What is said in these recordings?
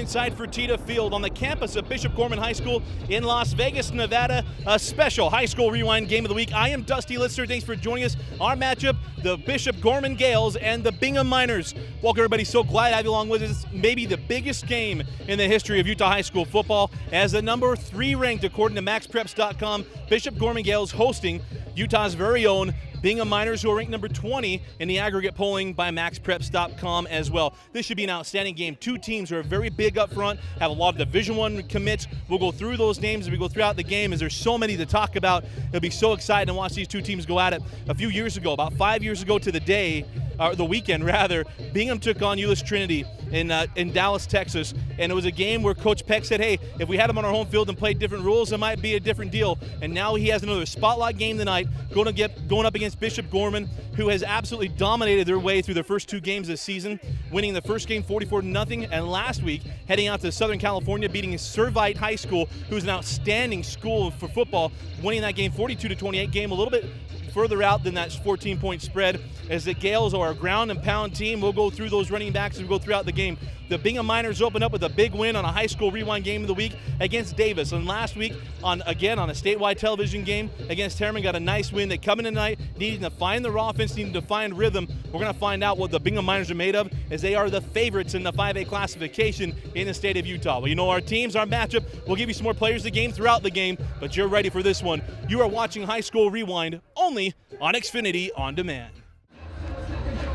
inside Fertitta Field on the campus of Bishop Gorman High School in Las Vegas, Nevada. A special high school rewind game of the week. I am Dusty Lister. Thanks for joining us. Our matchup, the Bishop Gorman Gaels and the Bingham Miners. Welcome, everybody. So glad to have you along with us. Maybe the biggest game in the history of Utah high school football, as the number 3 ranked, according to MaxPreps.com, Bishop Gorman Gaels hosting Utah's very own Bingham Miners, who are ranked number 20 in the aggregate polling by MaxPreps.com as well. This should be an outstanding game. Two teams who are very big up front, have a lot of Division I commits. We'll go through those names as we go throughout the game, as there's so many to talk about. It'll be so exciting to watch these two teams go at it. A few years ago, about 5 years ago to the day, or the weekend rather, Bingham took on Euless Trinity in Dallas, Texas, and it was a game where Coach Peck said, hey, if we had them on our home field and played different rules, it might be a different deal. And now he has another spotlight game tonight, going up against Bishop Gorman, who has absolutely dominated their way through their first 2 games this season, winning the first game 44-0, and last week heading out to Southern California, beating Servite High School, who's an outstanding school for football, winning that game 42-28. Game a little bit further out than that 14-point spread, as the Gaels are a ground and pound team. We'll go through those running backs as we go throughout the game. The Bingham Miners open up with a big win on a high school rewind game of the week against Davis. And last week, on a statewide television game against Harriman, got a nice win. They come in tonight needing to find their offense, needing to find rhythm. We're going to find out what the Bingham Miners are made of, as they are the favorites in the 5A classification in the state of Utah. Well, you know our teams, our matchup. We'll give you some more players of the game throughout the game, but you're ready for this one. You are watching High School Rewind only on Xfinity On Demand.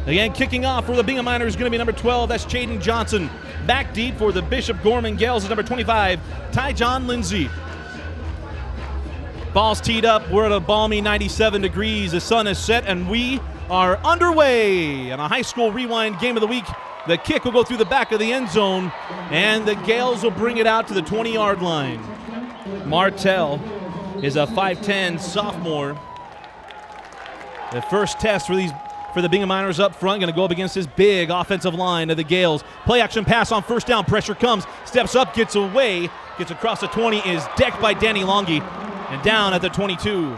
Again, kicking off for the Bingham Miners is going to be number 12. That's Jaden Johnson. Back deep for the Bishop Gorman Gaels is number 25, Ty John Lindsay. Ball's teed up. We're at a balmy 97 degrees. The sun is set, and we are underway in a high school rewind game of the week. The kick will go through the back of the end zone, and the Gaels will bring it out to the 20-yard line. Martell is a 5'10 sophomore. The first test for the Bingham Miners up front, going to go up against this big offensive line of the Gaels. Play action pass on first down. Pressure comes, steps up, gets away, gets across the 20, is decked by Danny Longy, and down at the 22.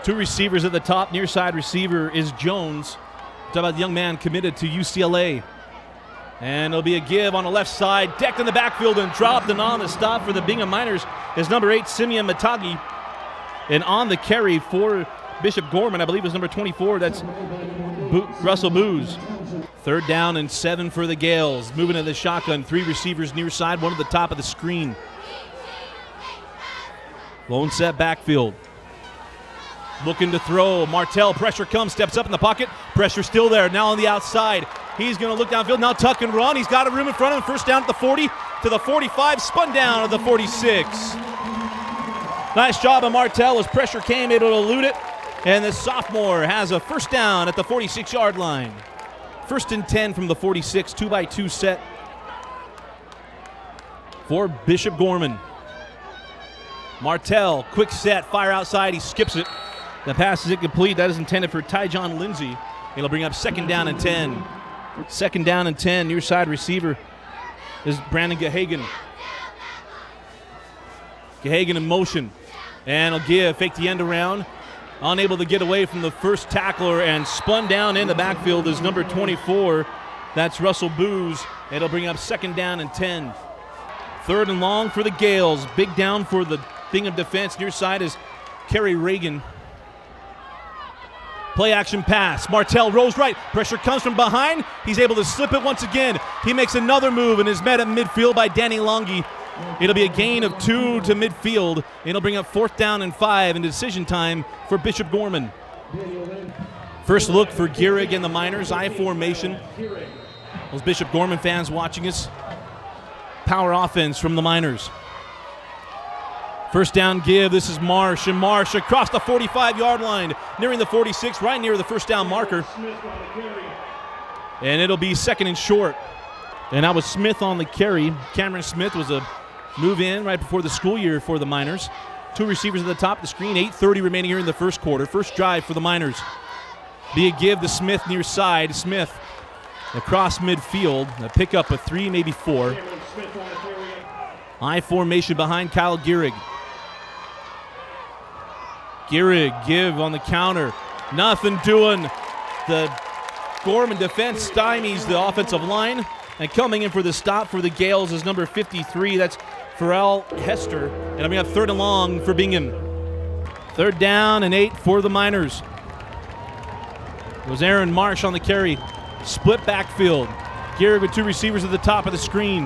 2 receivers at the top. Near side receiver is Jones. Talk about the young man committed to UCLA. And it'll be a give on the left side, decked in the backfield and dropped, and on the stop for the Bingham Miners is number 8, Simeon Matagi. And on the carry for Bishop Gorman, I believe, is number 24. That's Russell Booz. 3rd down and 7 for the Gaels. Moving to the shotgun. 3 receivers near side, 1 at the top of the screen. Lone set backfield. Looking to throw. Martell, pressure comes, steps up in the pocket. Pressure still there. Now on the outside. He's going to look downfield. Now tuck and run. He's got a room in front of him. First down at the 40 to the 45. Spun down at the 46. Nice job of Martell as pressure came, able to elude it. And the sophomore has a first down at the 46-yard line. 1st and 10 from the 46, 2x2 set for Bishop Gorman. Martell, quick set, fire outside, he skips it. The pass is incomplete. That is intended for Ty John Lindsay. It'll bring up 2nd down and 10. 2nd down and 10, near side receiver is Brandon Gahagan. Gahagan in motion, and he'll give, fake the end around. Unable to get away from the first tackler, and spun down in the backfield is number 24. That's Russell Booz. It'll bring up 2nd down and 10. 3rd and long for the Gaels. Big down for the Bingham defense. Near side is Kerry Reagan. Play action pass. Martell rolls right. Pressure comes from behind. He's able to slip it once again. He makes another move and is met at midfield by Danny Longy. It'll be a gain of 2 to midfield. It'll bring up 4th down and 5 and decision time for Bishop Gorman. First look for Gehrig and the Miners. I formation. Those Bishop Gorman fans watching us. Power offense from the Miners. First down give. This is Marsh, and Marsh across the 45-yard line, nearing the 46, right near the first down marker. And it'll be 2nd and short. And that was Smith on the carry. Cameron Smith was a move in right before the school year for the Miners. 2 receivers at the top of the screen. 8:30 remaining here in the first quarter. First drive for the Miners. Be a give to Smith near side. Smith across midfield. A pick up of 3, maybe 4. I formation behind Kyle Gehrig. Gehrig give on the counter. Nothing doing. The Gorman defense stymies the offensive line, And coming in for the stop for the Gaels is number 53. That's Pharrell Hester. And we have 3rd and long for Bingham. 3rd down and 8 for the Miners. It was Aaron Marsh on the carry. Split backfield. Gehrig with 2 receivers at the top of the screen.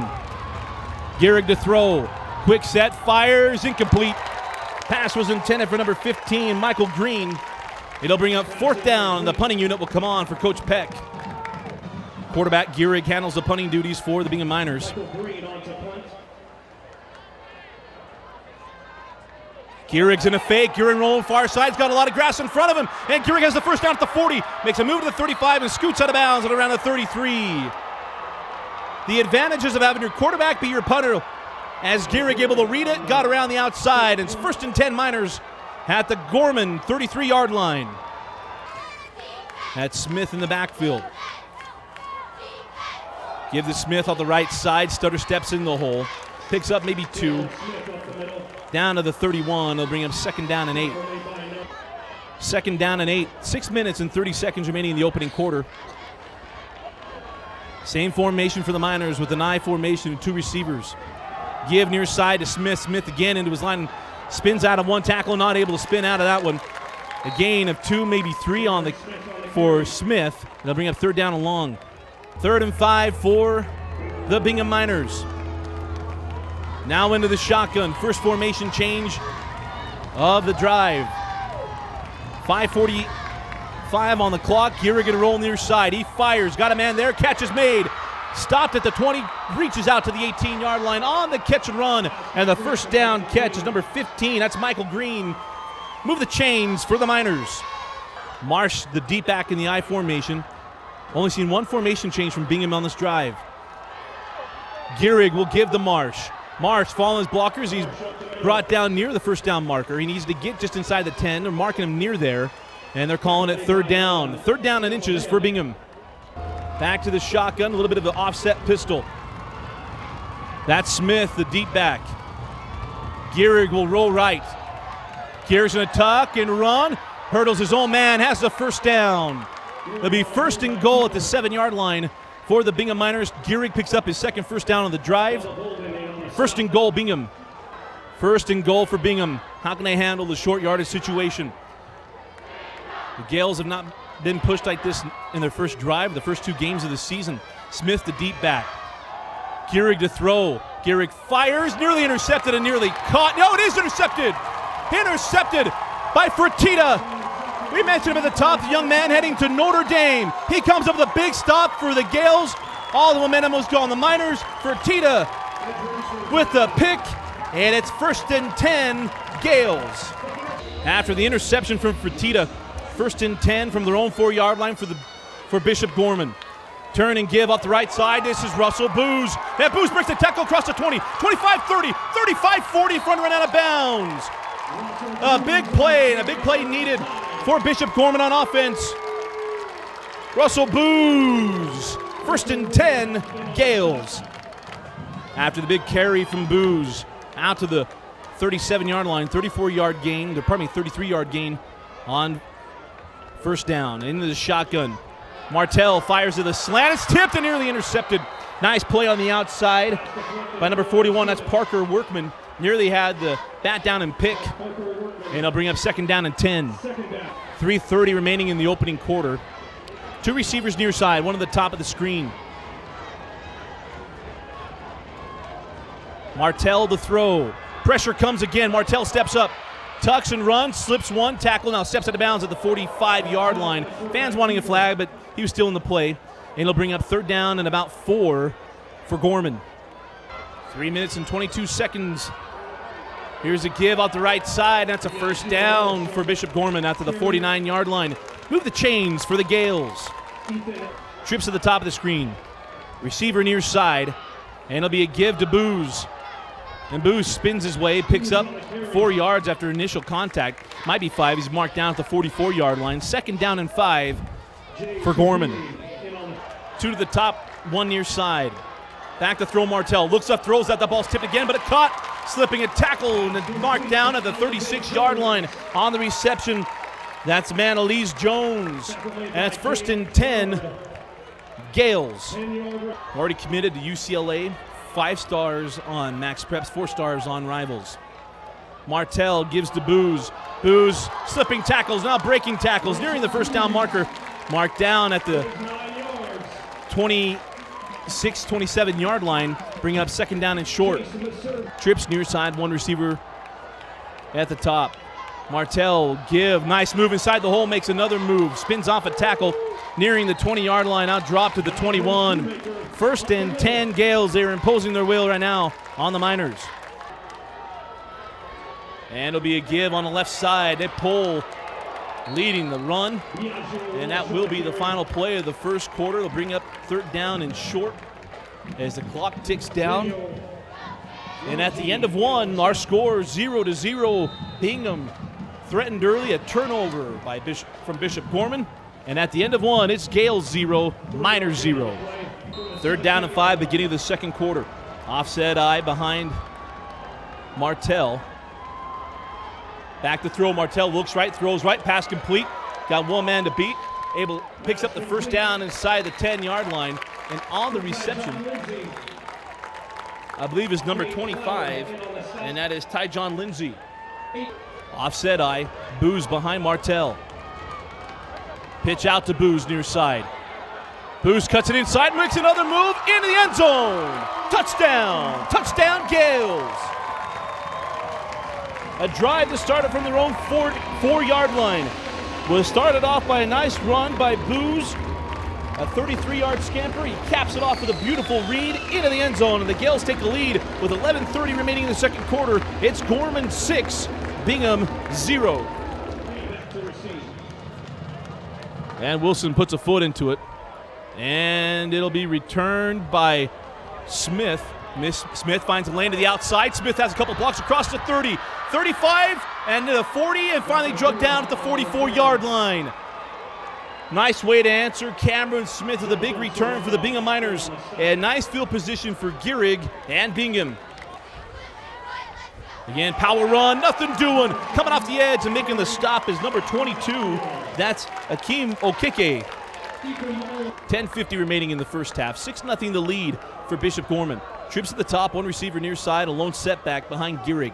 Gehrig to throw. Quick set, fires, incomplete. Pass was intended for number 15, Michael Green. It'll bring up 4th down. The punting unit will come on for Coach Peck. Quarterback Gehrig handles the punting duties for the Bingham Miners. Gehrig's in a fake. Gehrig rolling far side. He's got a lot of grass in front of him. And Gehrig has the first down at the 40. Makes a move to the 35 and scoots out of bounds at around the 33. The advantages of having your quarterback be your punter. As Gehrig able to read it, got around the outside. It's 1st and 10 Miners at the Gorman 33-yard line. That's Smith in the backfield. Give to Smith on the right side. Stutter steps in the hole. Picks up maybe 2. Down to the 31. They'll bring him 2nd down and 8. 2nd down and 8. 6 minutes and 30 seconds remaining in the opening quarter. Same formation for the Miners with an I formation and 2 receivers. Give near side to Smith. Smith again into his line. Spins out of 1 tackle. Not able to spin out of that one. A gain of 2, maybe 3 for Smith. They'll bring up 3rd down and long. 3rd and 5 for the Bingham Miners. Now into the shotgun. First formation change of the drive. 5:45 on the clock. Gehrig going to roll near side. He fires. Got a man there. Catch is made. Stopped at the 20. Reaches out to the 18-yard line on the catch and run. And the first down catch is number 15. That's Michael Green. Move the chains for the Miners. Marsh, the deep back in the I formation. Only seen 1 formation change from Bingham on this drive. Gehrig will give to Marsh. Marsh following his blockers. He's brought down near the first down marker. He needs to get just inside the 10. They're marking him near there. And they're calling it 3rd down. 3rd down and inches for Bingham. Back to the shotgun. A little bit of an offset pistol. That's Smith, the deep back. Gehrig will roll right. Gehrig's going to tuck and run. Hurdles his own man. Has the first down. It'll be 1st and goal at the 7-yard line for the Bingham Miners. Gehrig picks up his 2nd first down on the drive. 1st and goal, Bingham. 1st and goal for Bingham. How can they handle the short yardage situation? The Gaels have not been pushed like this in their first drive, the first 2 games of the season. Smith, the deep back. Gehrig to throw. Gehrig fires, nearly intercepted and nearly caught. No, it is intercepted. Intercepted by Fertitta. We mentioned him at the top, the young man heading to Notre Dame. He comes up with a big stop for the Gaels. All the momentum was on the Miners. Fertitta with the pick, and it's 1st and 10 Gaels. After the interception from Fertitta, 1st and 10 from their own 4-yard line for Bishop Gorman. Turn and give up the right side. This is Russell Booz. And Booz breaks the tackle across the 20, 25-30, 35-40, front run out of bounds. A big play, and a big play needed for Bishop Gorman on offense. Russell Booz. 1st and 10, Gaels. After the big carry from Booz, out to the 37-yard line, 34-yard gain, 33-yard gain on 1st down. Into the shotgun. Martell fires to the slant. It's tipped and nearly intercepted. Nice play on the outside by number 41. That's Parker Workman. Nearly had the bat down and pick. And they'll bring up 2nd down and 10. 3:30 remaining in the opening quarter. 2 receivers near side, one at the top of the screen. Martell to throw. Pressure comes again. Martell steps up. Tucks and runs, slips 1 tackle, now steps out of bounds at the 45-yard line. Fans wanting a flag, but he was still in the play. And he'll bring up 3rd down and about 4 for Gorman. 3 minutes and 22 seconds. Here's a give out the right side. That's a 1st down for Bishop Gorman out to the 49-yard line. Move the chains for the Gaels. Trips to the top of the screen. Receiver near side. And it'll be a give to Booz. And Booz spins his way, picks up 4 yards after initial contact. Might be 5. He's marked down at the 44-yard line. 2nd down and 5 for Gorman. 2 to the top, 1 near side. Back to throw Martell. Looks up, throws that. The ball's tipped again, but it caught. Slipping a tackle and marked down at the 36-yard line on the reception. That's man Alize Jones. And it's 1st and 10 Gaels. Already committed to UCLA. 5 stars on Max Preps, 4 stars on Rivals. Martell gives to Booz. Booz slipping tackles, now breaking tackles, nearing the first down marker. Marked down at the 26, 27 yard line. Bring up second down and short. Trips near side, 1 receiver at the top. Martell nice move inside the hole, makes another move, spins off a tackle, nearing the 20-yard line, out drop to the 21. First and 10 Gaels. They're imposing their will right now on the Miners. And it'll be a give on the left side. They pull, leading the run. And that will be the final play of the first quarter. They'll bring up third down and short as the clock ticks down. And at the end of one, our score 0-0. Bingham threatened early, a turnover from Bishop Gorman. And at the end of one, it's Gaels 0, Miners 0. Third down and 5, beginning of the second quarter. Offset eye behind Martell. Back to throw. Martell looks right, throws right, pass complete. Got one man to beat. Picks up the first down inside the 10-yard line. And on the reception, I believe, is number 25, and that is Tyjon Lindsay. Offset eye, Booz behind Martell. Pitch out to Booz near side. Booz cuts it inside, makes another move into the end zone. Touchdown! Touchdown Gaels! A drive that started from their own 4-yard line was started off by a nice run by Booz. A 33-yard scamper. He caps it off with a beautiful read into the end zone, and the Gaels take the lead with 11:30 remaining in the second quarter. It's Gorman 6, Bingham 0. And Wilson puts a foot into it, and it'll be returned by Smith. Smith finds a lane to the outside. Smith has a couple blocks across the 30, 35, and to the 40, and finally drugged down at the 44-yard line. Nice way to answer. Cameron Smith with a big return for the Bingham Miners. And nice field position for Gehrig and Bingham. Again, power run, nothing doing. Coming off the edge and making the stop is number 22. That's Akeem Okike. 10:50 remaining in the first half. 6-0 the lead for Bishop Gorman. Trips at the top, 1 receiver near side, a lone setback behind Gehrig.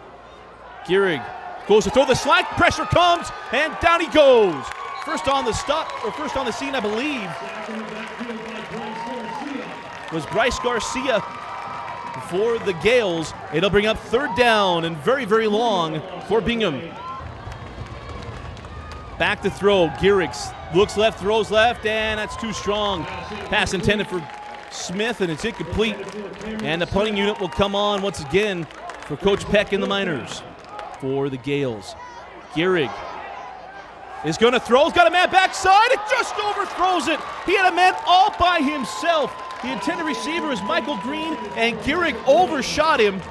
Gehrig goes to throw the slack, pressure comes, and down he goes. First on the scene, I believe, was Bryce Garcia for the Gaels. It'll bring up third down and very, very long for Bingham. Back to throw. Gehrig looks left, throws left, and that's too strong. Pass intended for Smith, and it's incomplete. And the punting unit will come on once again for Coach Peck and the Miners for the Gaels. Gehrig is going to throw. He's got a man backside. It just overthrows it. He had a man all by himself. The intended receiver is Michael Green, and Gehrig overshot him.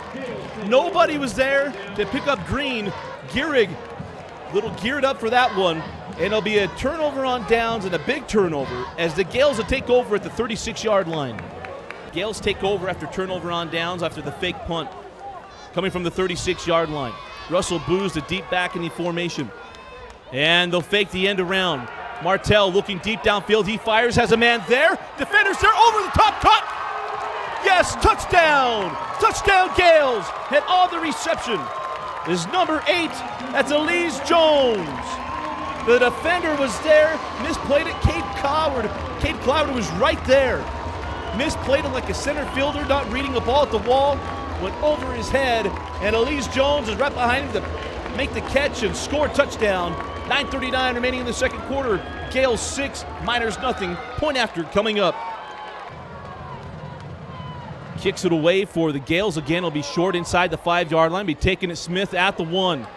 Nobody was there to pick up Green. Gehrig, little geared up for that one. And it'll be a turnover on downs, and a big turnover as the Gaels will take over at the 36-yard line. Gaels take over after turnover on downs after the fake punt. Coming from the 36-yard line. Russell Booz, the deep back in the formation. And they'll fake the end around. Martell looking deep downfield. He fires, has a man there. Defenders there, over the top, caught. Yes, touchdown. Touchdown Gaels. And on the reception is number 8. That's Alize Jones. The defender was there, misplayed it. Cade Cloward was right there. Misplayed it like a center fielder, not reading the ball at the wall. Went over his head, and Alize Jones is right behind him to make the catch and score touchdown. 9:39 remaining in the second quarter. Gaels 6, Miners nothing. Point after coming up. Kicks it away for the Gaels. Again, it'll be short inside the 5-yard line. Be taking it Smith at the 1.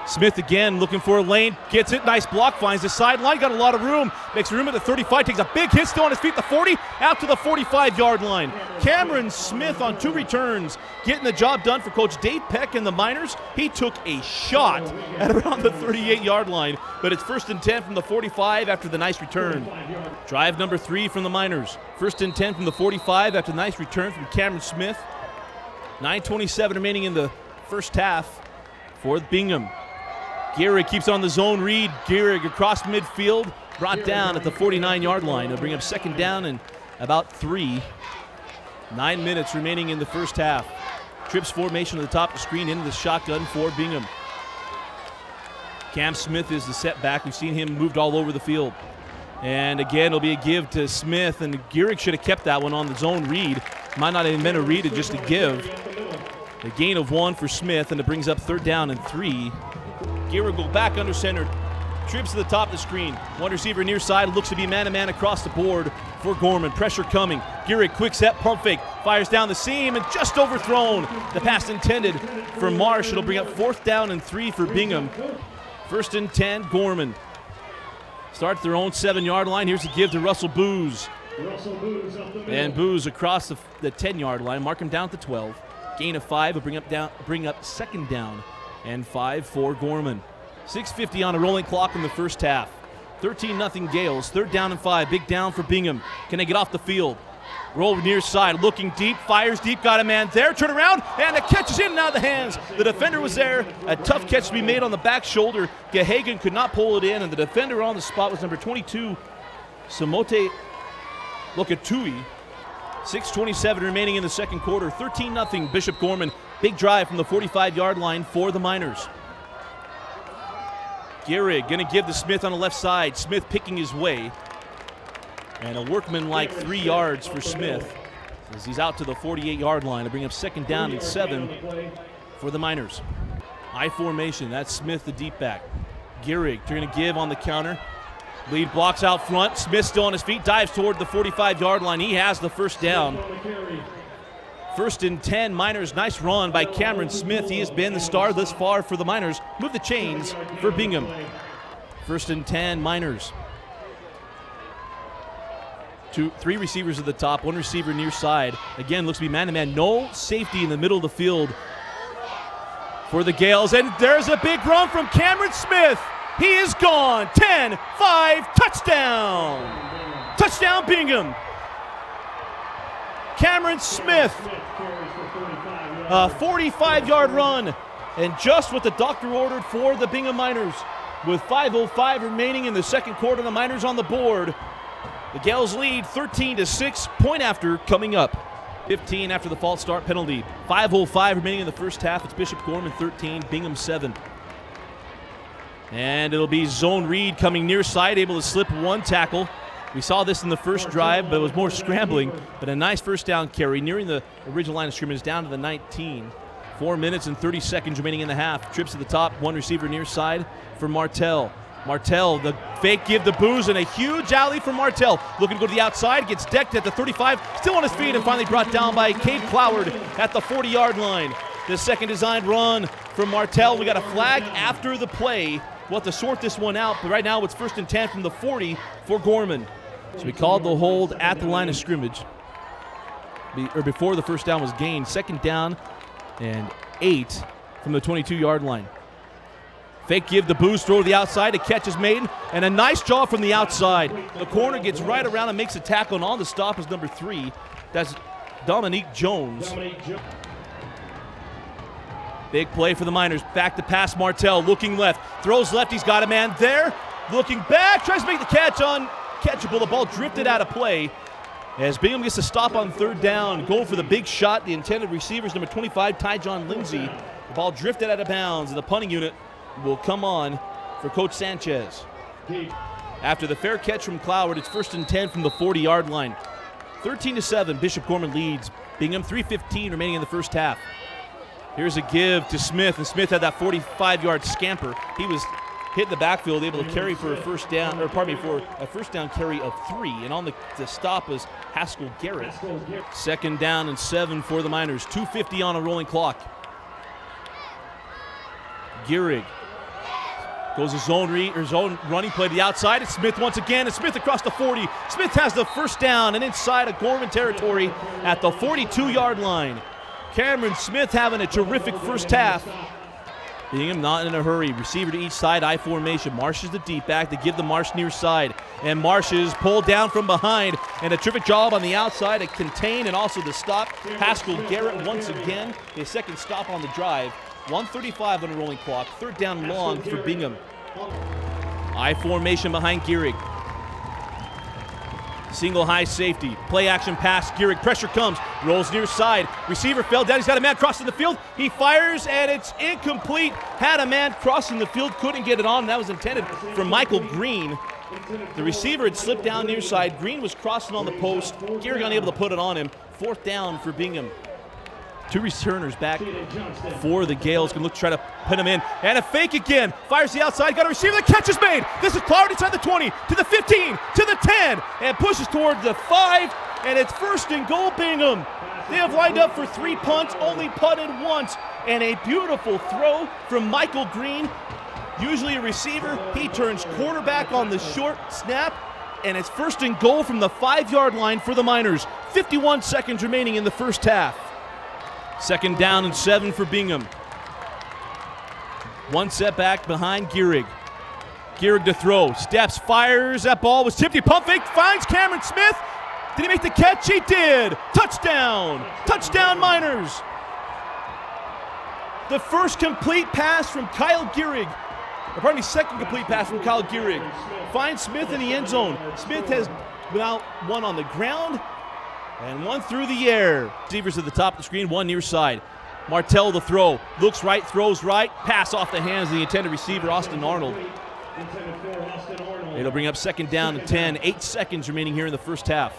Smith again looking for a lane. Gets it. Nice block. Finds the sideline. Got a lot of room. Makes room at the 35. Takes a big hit. Still on his feet. The 40. Out to the 45-yard line. Cameron Smith on 2 returns. Getting the job done for Coach Dave Peck and the Miners. He took a shot at around the 38-yard line. But it's 1st and 10 from the 45 after the nice return. Drive number 3 from the Miners. 1st and 10 from the 45 after the nice return from Cameron Smith. 9:27 remaining in the first half for Bingham. Gehrig keeps on the zone read. Gehrig across midfield, brought down at the 49-yard line. They'll bring up second down and about 3. 9 minutes remaining in the first half. Trips formation to the top of the screen into the shotgun for Bingham. Cam Smith is the setback. We've seen him moved all over the field. And again, it'll be a give to Smith, and Gehrig should have kept that one on the zone read. Might not have even been a read, just a give. A gain of 1 for Smith, and it brings up 3rd down and 3. Gehrig go back under center. Trips to the top of the screen. One receiver near side, looks to be man-to-man across the board for Gorman. Pressure coming. Gehrig, quick set, pump fake. Fires down the seam and just overthrown. The pass intended for Marsh. It'll bring up 4th down and 3 for Bingham. 1st and 10, Gorman. Start at their own 7-yard line. Here's a give to Russell Booz. And Booz across the 10-yard line. Mark him down at the 12. Gain of 5 will bring up 2nd down and 5 for Gorman. 6:50 on a rolling clock in the first half. 13-0 Gaels. 3rd down and 5. Big down for Bingham. Can they get off the field? Roll near side, looking deep, fires deep, got a man there, turn around, and the catch is in and out of the hands. The defender was there, a tough catch to be made on the back shoulder. Gehagen could not pull it in, and the defender on the spot was number 22, Samote Lokatui. 6:27 remaining in the second quarter, 13-0 Bishop Gorman. Big drive from the 45-yard line for the Miners. Gehrig gonna give to Smith on the left side, Smith picking his way. And a workman-like 3 yards for Smith as he's out to the 48-yard line to bring up 2nd down and 7 for the Miners. I formation, that's Smith, the deep back. Gehrig trying to give on the counter. Lead blocks out front. Smith still on his feet, dives toward the 45-yard line. He has the 1st down. 1st and 10, Miners. Nice run by Cameron Smith. He has been the star thus far for the Miners. Move the chains for Bingham. 1st and 10, Miners. 3 receivers at the top, 1 receiver near side. Again, looks to be man-to-man. No safety in the middle of the field for the Gaels. And there's a big run from Cameron Smith. He is gone. 10-5, touchdown. Touchdown, Bingham. Cameron Smith, a 45-yard run. And just what the doctor ordered for the Bingham Miners. With 5:05 remaining in the second quarter, the Miners on the board. The Gaels lead 13-6, point after coming up. 15 after the false start penalty. 5:05 remaining in the first half. It's Bishop Gorman 13, Bingham 7. And it'll be zone read coming near side, able to slip 1 tackle. We saw this in the first drive, but it was more scrambling. But a nice 1st down carry, nearing the original line of scrimmage, down to the 19. 4 minutes and 30 seconds remaining in the half. Trips to the top, 1 receiver near side for Martell. Martell, the fake give to Booz, and a huge alley from Martell. Looking to go to the outside, gets decked at the 35, still on his feet, and finally brought down by Cade Cloward at the 40-yard line. The second designed run from Martell. We got a flag after the play. We'll have to sort this one out, but right now it's 1st and 10 from the 40 for Gorman. So we called the hold at the line of scrimmage, before the 1st down was gained. 2nd down and 8 from the 22-yard line. Fake give the Booz, throw to the outside, a catch is made, and a nice jaw from the outside. The corner gets right around and makes a tackle, and on the stop is number 3. That's Dominique Jones. Big play for the Miners. Back to pass, Martell looking left. Throws left, he's got a man there. Looking back, tries to make the catch, uncatchable. The ball drifted out of play as Bingham gets a stop on 3rd down. Going for the big shot. The intended receivers, number 25, Ty John Lindsay. The ball drifted out of bounds, and the punting unit will come on for Coach Sanchez. After the fair catch from Cloward, it's 1st and 10 from the 40-yard line. 13-7, Bishop Gorman leads. Bingham 3:15 remaining in the first half. Here's a give to Smith, and Smith had that 45-yard scamper. He was hit in the backfield, able to carry for a 1st down, for a 1st down carry of 3. And on the stop was Haskell Garrett. 2nd down and 7 for the Miners. 2:50 on a rolling clock. Gehrig goes a zone running play to the outside. It's Smith once again, and Smith across the 40. Smith has the 1st down and inside of Gorman territory at the 42-yard line. Cameron Smith having a terrific first half. Bingham not in a hurry. Receiver to each side, I formation. Marsh is the deep back to give the Marsh near side. And Marsh is pulled down from behind. And a terrific job on the outside to contain and also to stop Haskell Garrett once again. His 2nd stop on the drive. 1:35 on a rolling clock. 3rd down long for Bingham. I formation behind Gehrig. Single high safety. Play action pass. Gehrig. Pressure comes. Rolls near side. Receiver fell down. He's got a man crossing the field. He fires, and it's incomplete. Had a man crossing the field. Couldn't get it on. That was intended for Michael Green. The receiver had slipped down near side. Green was crossing on the post. Gehrig unable to put it on him. 4th down for Bingham. 2 returners back for the Gaels. Can look to try to pin him in. And a fake again. Fires the outside. Got a receiver. The catch is made. This is Cloud inside the 20, to the 15, to the 10, and pushes towards the 5. And it's 1st and goal, Bingham. They have lined up for 3 punts, only punted once. And a beautiful throw from Michael Green. Usually a receiver. He turns quarterback on the short snap. And it's 1st and goal from the 5-yard line for the Miners. 51 seconds remaining in the first half. 2nd down and 7 for Bingham. 1 setback behind Gehrig. Gehrig to throw. Steps, fires. That ball was tipped. He pump fake. Finds Cameron Smith. Did he make the catch? He did. Touchdown. Touchdown Miners. The first complete pass from Kyle Gehrig. Or pardon me, second complete pass from Kyle Gehrig. Finds Smith in the end zone. Smith has now one on the ground and one through the air. Receivers at the top of the screen, one near side. Martell the throw. Looks right, throws right. Pass off the hands of the intended receiver, Austin Arnold. It'll bring up 2nd down and 10. 8 seconds remaining here in the first half.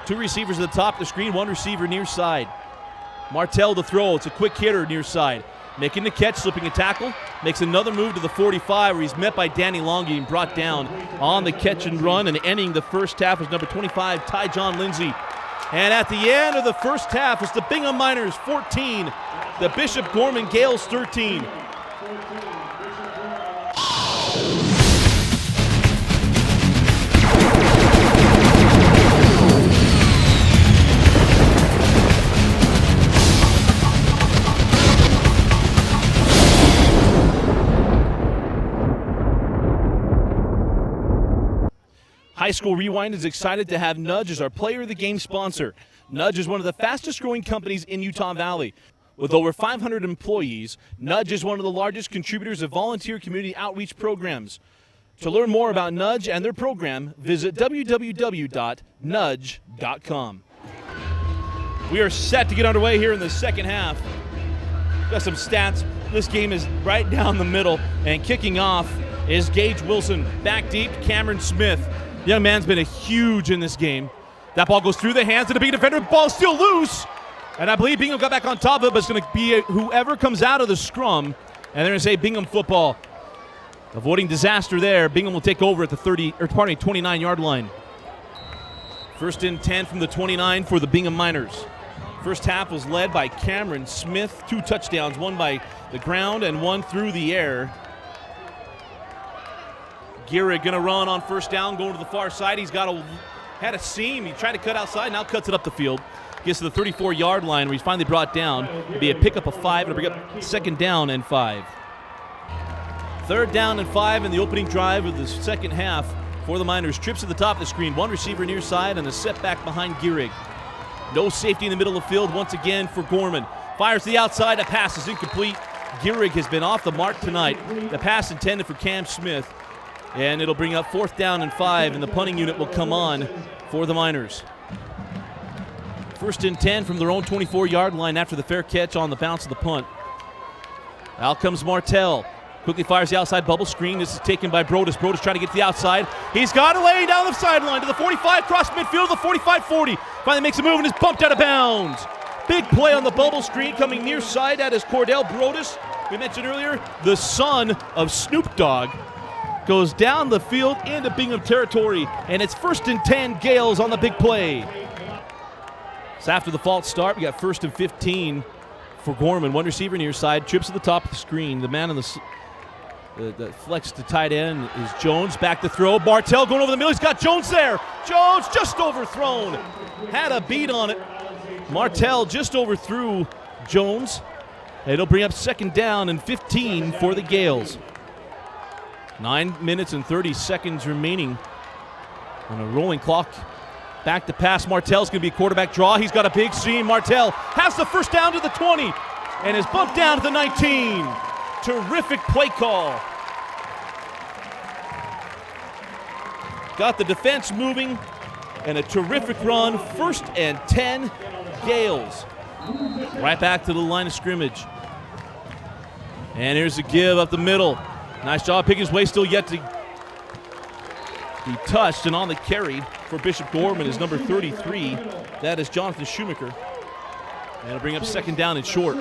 2 receivers at the top of the screen, 1 receiver near side. Martell the throw. It's a quick hitter near side. Making the catch, slipping a tackle. Makes another move to the 45 where he's met by Danny Longy and brought down on the catch and run. And ending the first half is number 25, Ty John Lindsay. And at the end of the first half, it's the Bingham Miners 14, the Bishop Gorman Gaels 13. High School Rewind is excited to have Nudge as our Player of the Game sponsor. Nudge is one of the fastest growing companies in Utah Valley. With over 500 employees, Nudge is one of the largest contributors of volunteer community outreach programs. To learn more about Nudge and their program, visit www.nudge.com. We are set to get underway here in the second half. Got some stats. This game is right down the middle, and kicking off is Gage Wilson. Back deep, Cameron Smith. The young man's been huge in this game. That ball goes through the hands of the Bingham defender. Ball still loose. And I believe Bingham got back on top of it, but it's going to be whoever comes out of the scrum. And they're going to say Bingham football. Avoiding disaster there. Bingham will take over at the 29-yard line. 1st and 10 from the 29 for the Bingham Miners. First half was led by Cameron Smith. 2 touchdowns, one by the ground and one through the air. Gehrig going to run on 1st down, going to the far side. He's had a seam. He tried to cut outside, now cuts it up the field. Gets to the 34-yard line where he's finally brought down. It'll be a pickup of 5. It'll bring up 2nd down and 5. 3rd down and 5 in the opening drive of the second half for the Miners. Trips to the top of the screen. 1 receiver near side and a setback behind Gehrig. No safety in the middle of the field once again for Gorman. Fires to the outside. A pass is incomplete. Gehrig has been off the mark tonight. The pass intended for Cam Smith. And it'll bring up 4th down and 5, and the punting unit will come on for the Miners. 1st and 10 from their own 24-yard line after the fair catch on the bounce of the punt. Out comes Martell. Quickly fires the outside bubble screen. This is taken by Broadus. Broadus trying to get to the outside. He's got to lay down the sideline to the 45, cross midfield to the 45-40. Finally makes a move and is bumped out of bounds. Big play on the bubble screen coming near side. That is Cordell Broadus. We mentioned earlier, the son of Snoop Dogg. Goes down the field into Bingham territory, and it's 1st and 10 Gaels on the big play. So after the false start, we got 1st and 15 for Gorman. 1 receiver near side, trips to the top of the screen. The man on the flex to tight end is Jones. Back to throw. Martell going over the middle. He's got Jones there. Jones just overthrown. Had a beat on it. Martell just overthrew Jones. It'll bring up 2nd down and 15 for the Gaels. 9 minutes and 30 seconds remaining on a rolling clock. Back to pass. Martell's going to be a quarterback draw. He's got a big seam. Martell has the 1st down to the 20 and is bumped down to the 19. Terrific play call. got the defense moving, and a terrific run. 1st and 10, Gaels. Right back to the line of scrimmage. And here's a give up the middle. Nice job picking his way, still yet to be touched, and on the carry for Bishop Gorman is number 33. That is Jonathan Shoemaker. And it'll bring up 2nd down and short.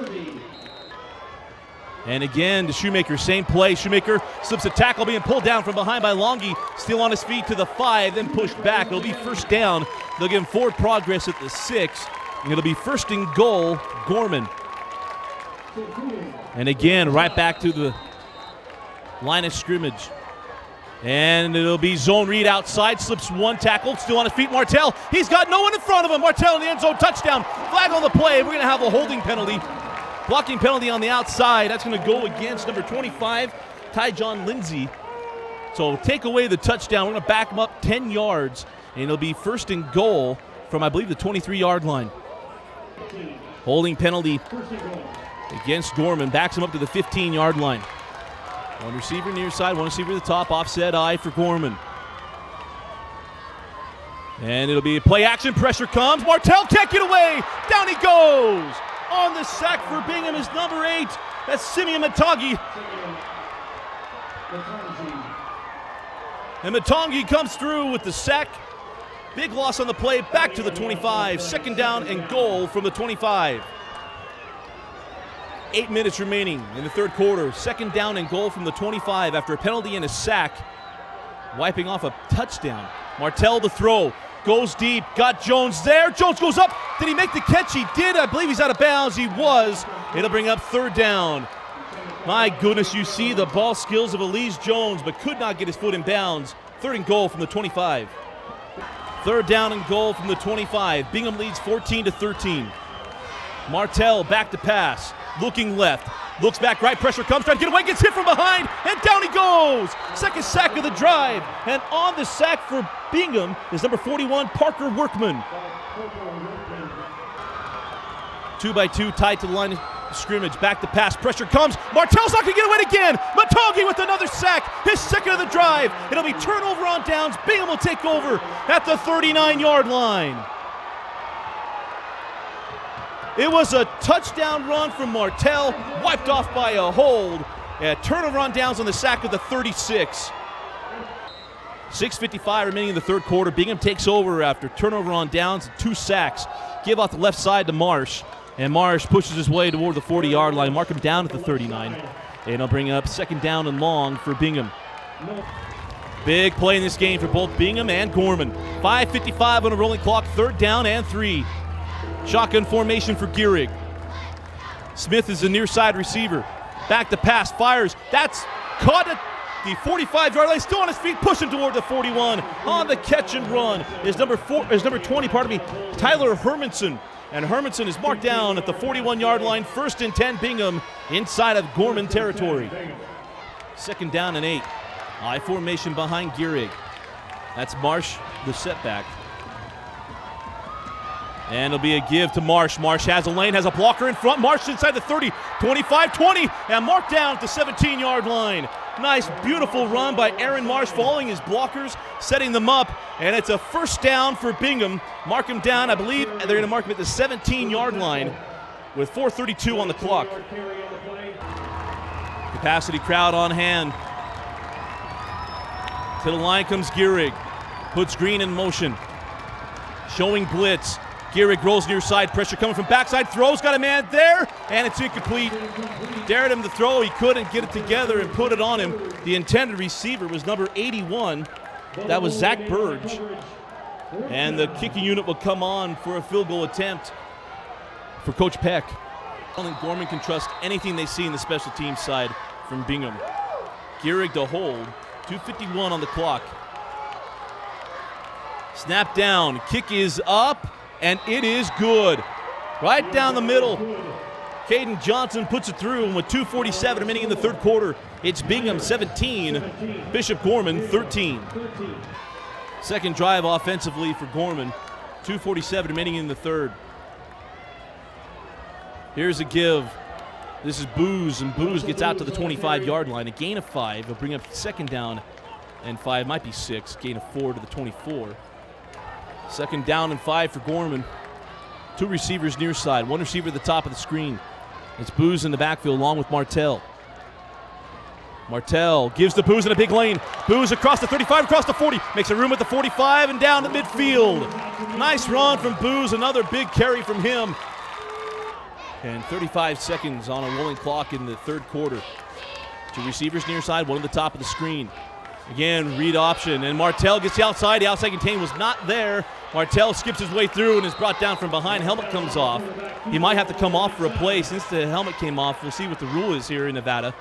And again to Shoemaker, same play. Shoemaker slips a tackle, being pulled down from behind by Longy. Still on his feet to the 5, then pushed back. It'll be 1st down. They'll give him forward progress at the 6. And it'll be 1st and goal, Gorman. And again, right back to the line of scrimmage. And it'll be zone read outside. Slips one tackle. Still on his feet. Martell. He's got no one in front of him. Martell in the end zone. Touchdown. Flag on the play. We're going to have a holding penalty. Blocking penalty on the outside. That's going to go against number 25, Ty John Lindsay. So take away the touchdown. We're going to back him up 10 yards. And it'll be 1st and goal from, I believe, the 23-yard line. Holding penalty against Gorman. Backs him up to the 15-yard line. One receiver near side, one receiver at the top, offset eye for Gorman. And it'll be a play action, pressure comes, Martell can't get away, down he goes! On the sack for Bingham is number 8, that's Simeon Matangi. And Matangi comes through with the sack. Big loss on the play, back to the 25, 2nd down and goal from the 25. 8 minutes remaining in the 3rd quarter. 2nd down and goal from the 25 after a penalty and a sack. Wiping off a touchdown. Martell to throw. Goes deep. Got Jones there. Jones goes up. Did he make the catch? He did. I believe he's out of bounds. He was. It'll bring up 3rd down. My goodness, you see the ball skills of Alize Jones, but could not get his foot in bounds. 3rd and goal from the 25. 3rd down and goal from the 25. Bingham leads 14-13. Martell back to pass. Looking left, looks back right, pressure comes, trying to get away, gets hit from behind, and down he goes! 2nd sack of the drive, and on the sack for Bingham is number 41, Parker Workman. 2-by-2, tied to the line of scrimmage, back to pass, pressure comes, Martell's not going to get away again! Matangi with another sack, his 2nd of the drive. It'll be turnover on downs, Bingham will take over at the 39-yard line. It was a touchdown run from Martell, wiped off by a hold. A turnover on downs on the sack of the 36. 6:55 remaining in the 3rd quarter. Bingham takes over after turnover on downs and 2 sacks. Give off the left side to Marsh. And Marsh pushes his way toward the 40-yard line. Mark him down at the 39. And he'll bring up 2nd down and long for Bingham. Big play in this game for both Bingham and Gorman. 5:55 on a rolling clock, 3rd down and 3. Shotgun formation for Gehrig. Smith is the near side receiver. Back to pass, fires. That's caught at the 45-yard line. Still on his feet, pushing toward the 41. On the catch and run is number 20, Tyler Hermanson. And Hermanson is marked down at the 41-yard line. 1st and 10, Bingham inside of Gorman territory. 2nd down and 8. I formation behind Gehrig. That's Marsh, the setback. And it'll be a give to Marsh. Marsh has a lane, has a blocker in front. Marsh inside the 30, 25, 20, and marked down at the 17-yard line. Nice, beautiful run by Aaron Marsh, following his blockers, setting them up, and it's a 1st down for Bingham. Mark him down, I believe they're going to mark him at the 17-yard line with 4:32 on the clock. Capacity crowd on hand. To the line comes Gehrig. Puts Green in motion. Showing blitz. Gehrig rolls near side, pressure coming from backside, throws, got a man there, and it's incomplete. Dared him to throw, he couldn't get it together and put it on him. The intended receiver was number 81. That was Zach Burge. And the kicking unit will come on for a field goal attempt for Coach Peck. I don't think Gorman can trust anything they see in the special teams side from Bingham. Gehrig to hold, 2:51 on the clock. Snap down, kick is up, and it is good. Right down the middle. Caden Johnson puts it through, and with 2:47 remaining in the 3rd quarter, it's Bingham 17, Bishop Gorman 13. 2nd drive offensively for Gorman, 2:47 remaining in the 3rd. Here's a give. This is Booz, and Booz gets out to the 25-yard line. A gain of 5. He'll bring up 2nd down and 5, might be 6, gain of 4 to the 24. Second down and 5 for Gorman. 2 receivers near side, 1 receiver at the top of the screen. It's Booz in the backfield along with Martell. Martell gives to Booz in a big lane. Booz across the 35, across the 40, makes a room at the 45 and down to midfield. Nice run from Booz, another big carry from him. And 35 seconds on a rolling clock in the third quarter. 2 receivers near side, 1 at the top of the screen. Again, read option, and Martell gets the outside. The outside contain was not there. Martell skips his way through and is brought down from behind. Helmet comes off. He might have to come off for a play since the helmet came off. We'll see what the rule is here in Nevada.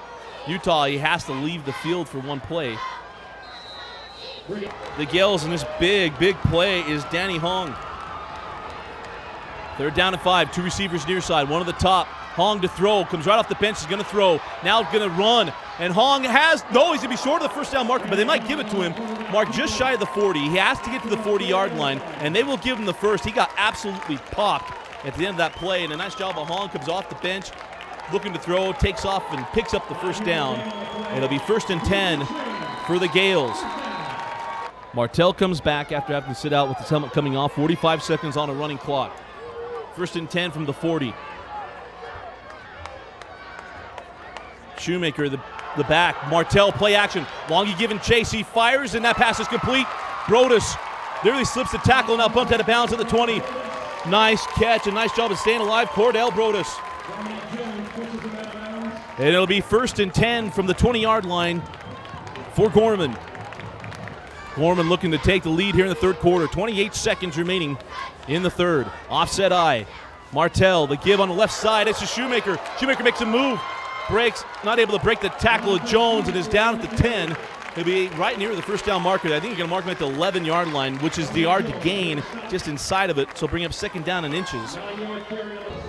Utah, he has to leave the field for 1 play. The Gaels in this big play is Danny Hong. Third down and 5, 2 receivers near side, 1 at the top. Hong to throw, comes right off the bench, he's going to throw. Now going to run, and Hong he's going to be short of the first down marker, but they might give it to him. Mark just shy of the 40. He has to get to the 40-yard line, and they will give him the first. He got absolutely popped at the end of that play, and a nice job of Hong. Comes off the bench, looking to throw, takes off and picks up the first down. It'll be 1st and 10 for the Gaels. Martell comes back after having to sit out with his helmet coming off. 45 seconds on a running clock. 1st and 10 from the 40. Shoemaker, the back. Martell, play action. Longy giving chase. He fires, and that pass is complete. Broadus nearly slips the tackle, now bumped out of bounds at the 20. Nice catch, a nice job of staying alive. Cordell Broadus. And it'll be 1st and 10 from the 20-yard line for Gorman. Gorman looking to take the lead here in the third quarter. 28 seconds remaining in the third. Offset eye. Martell, the give on the left side. It's to Shoemaker. Shoemaker makes a move. Breaks, not able to break the tackle of Jones, and is down at the 10. He'll be right near the first down marker. I think you're going to mark him at the 11-yard line, which is the yard to gain just inside of it. So bring up 2nd down and inches.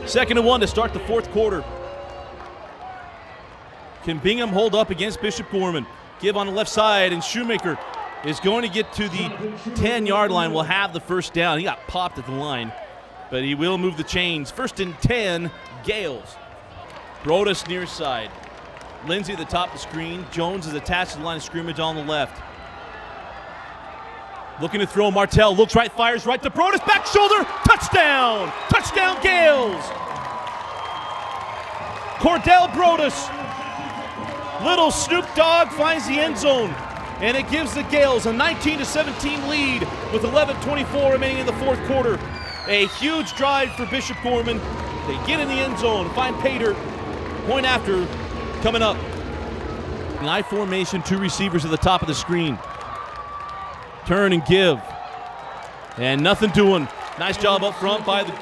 2nd and 1 to start the fourth quarter. Can Bingham hold up against Bishop Gorman? Give on the left side, and Shoemaker is going to get to the 10-yard line. Will have the first down. He got popped at the line, but he will move the chains. 1st and 10, Gaels. Broadus near side. Lindsay at the top of the screen. Jones is attached to the line of scrimmage on the left. Looking to throw. Martell looks right, fires right to Broadus. Back shoulder. Touchdown. Touchdown, Gaels. Cordell Broadus. Little Snoop Dogg finds the end zone. And it gives the Gaels a 19-17 lead with 11:24 remaining in the fourth quarter. A huge drive for Bishop Gorman. They get in the end zone. Find Pater. Point after coming up. In I formation, 2 receivers at the top of the screen. Turn and give. And nothing doing. Nice job up front by the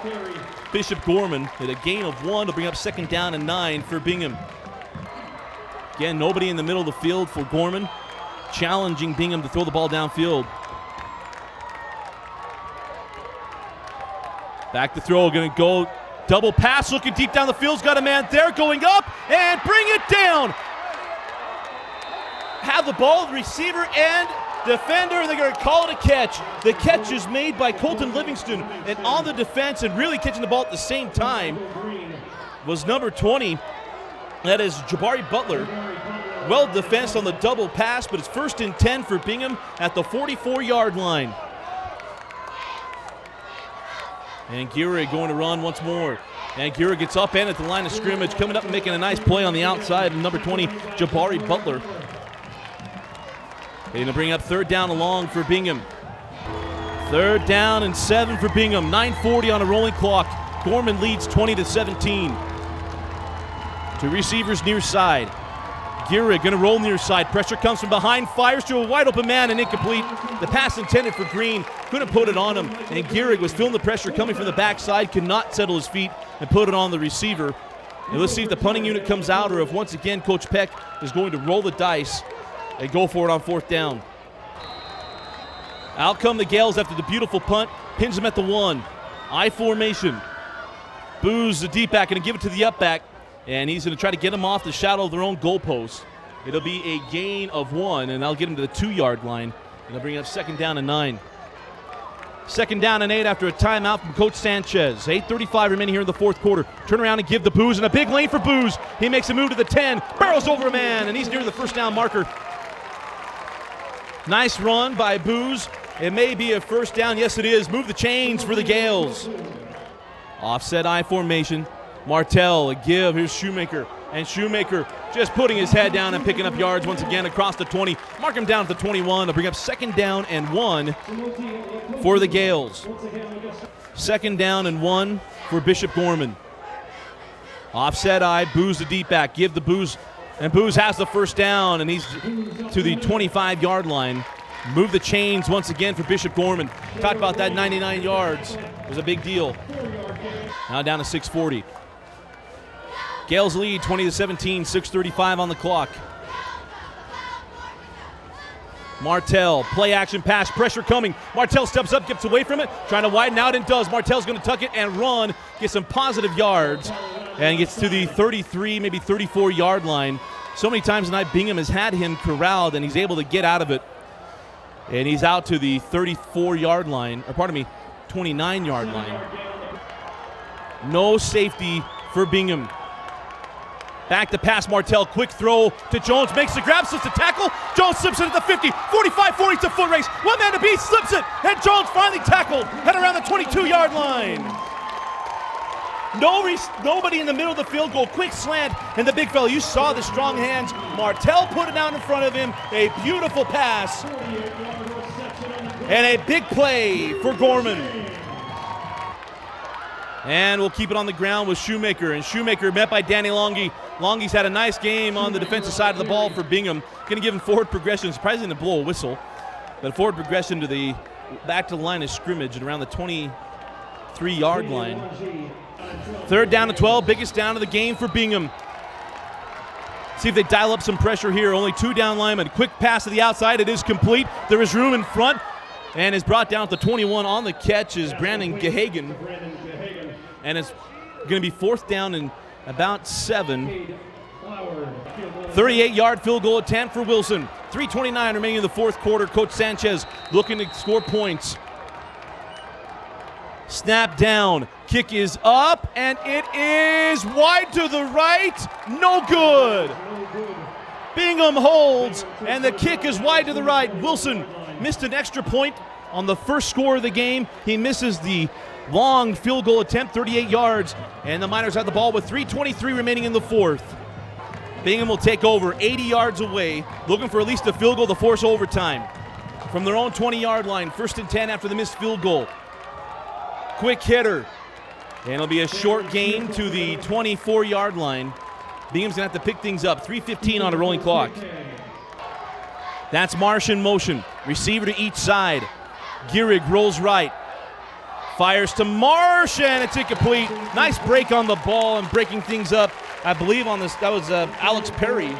Bishop Gorman. At a gain of 1 to bring up 2nd down and 9 for Bingham. Again, nobody in the middle of the field for Gorman. Challenging Bingham to throw the ball downfield. Back to throw, going to go. Double pass, looking deep down the field's got a man there, going up, and bring it down. Have the ball, receiver and defender, and they're going to call it a catch. The catch is made by Colton Livingston, and on the defense and really catching the ball at the same time was number 20. That is Jabari Butler. Well defensed on the double pass, but it's 1st and 10 for Bingham at the 44-yard line. And Gehrig going to run once more. And Gehrig gets up and at the line of scrimmage, coming up and making a nice play on the outside. Number 20, Jabari Butler. They're going to bring up 3rd down and long for Bingham. 3rd down and 7 for Bingham. 9:40 on a rolling clock. Gorman leads 20-17. 2 receivers near side. Gehrig going to roll near side. Pressure comes from behind. Fires to a wide open man and incomplete. The pass intended for Green. Couldn't put it on him. And Gehrig was feeling the pressure coming from the backside. Could not settle his feet and put it on the receiver. And let's see if the punting unit comes out or if once again Coach Peck is going to roll the dice and go for it on 4th down. Out come the Gaels after the beautiful punt. Pins them at the 1. I formation. Booz the deep back, going to give it to the up back. And he's going to try to get them off the shadow of their own goalpost. It'll be a gain of 1, and I'll get him to the 2-yard line. And they'll bring up 2nd down and 9. 2nd down and 8 after a timeout from Coach Sanchez. 8:35 remaining here in the fourth quarter. Turn around and give the Booz, and a big lane for Booz. He makes a move to the 10, barrels over a man, and he's near the first down marker. Nice run by Booz. It may be a first down. Yes, it is. Move the chains for the Gaels. Offset I formation. Martell, a give. Here's Shoemaker. And Shoemaker just putting his head down and picking up yards once again across the 20. Mark him down at the 21 to bring up 2nd down and 1 for the Gaels. 2nd down and 1 for Bishop Gorman. Offset I, Booz the deep back. Give the Booz, and Booz has the first down, and he's to the 25-yard line. Move the chains once again for Bishop Gorman. Talked about that 99 yards. It was a big deal. Now down to 6:40. Gaels lead 20-17, 6:35 on the clock. Martell, play action pass, pressure coming. Martell steps up, gets away from it, trying to widen out and does. Martell's going to tuck it and run, get some positive yards, and gets to the 33, maybe 34-yard line. So many times tonight Bingham has had him corralled, and he's able to get out of it. And he's out to the 34-yard line, or pardon me, 29-yard line. No safety for Bingham. Back to pass, Martell, quick throw to Jones, makes the grab, slips the tackle. Jones slips it at the 50, 45, 40, it's a foot race. One man to beat, slips it, and Jones finally tackled at around the 22-yard line. Nobody in the middle of the field goal, quick slant, and the big fella, you saw the strong hands. Martell put it down in front of him, a beautiful pass, and a big play for Gorman. And we'll keep it on the ground with Shoemaker. And Shoemaker met by Danny Longy. Longy's had a nice game on the defensive side of the ball for Bingham. Going to give him forward progression. Surprising to blow a whistle. But forward progression to the back to the line of scrimmage at around the 23-yard line. 3rd down to 12. Biggest down of the game for Bingham. See if they dial up some pressure here. Only 2 down linemen. Quick pass to the outside. It is complete. There is room in front. And is brought down at the 21 on the catch is Brandon Gahagan. And it's going to be 4th down and about 7. 38-yard field goal attempt for Wilson. 3:29 remaining in the 4th quarter. Coach Sanchez looking to score points. Snap down. Kick is up, and it is wide to the right. No good. Bingham holds, and the kick is wide to the right. Wilson missed an extra point on the first score of the game. He misses the long field goal attempt, 38 yards, and the Miners have the ball with 3:23 remaining in the 4th. Bingham will take over 80 yards away, looking for at least a field goal to force overtime. From their own 20-yard line, 1st and 10 after the missed field goal. Quick hitter, and it'll be a short gain to the 24-yard line. Bingham's going to have to pick things up, 3:15 on a rolling clock. That's Marsh in motion, receiver to each side. Gehrig rolls right. Fires to Marsh, and it's incomplete. Nice break on the ball and breaking things up. I believe on this, that was Alex Perry.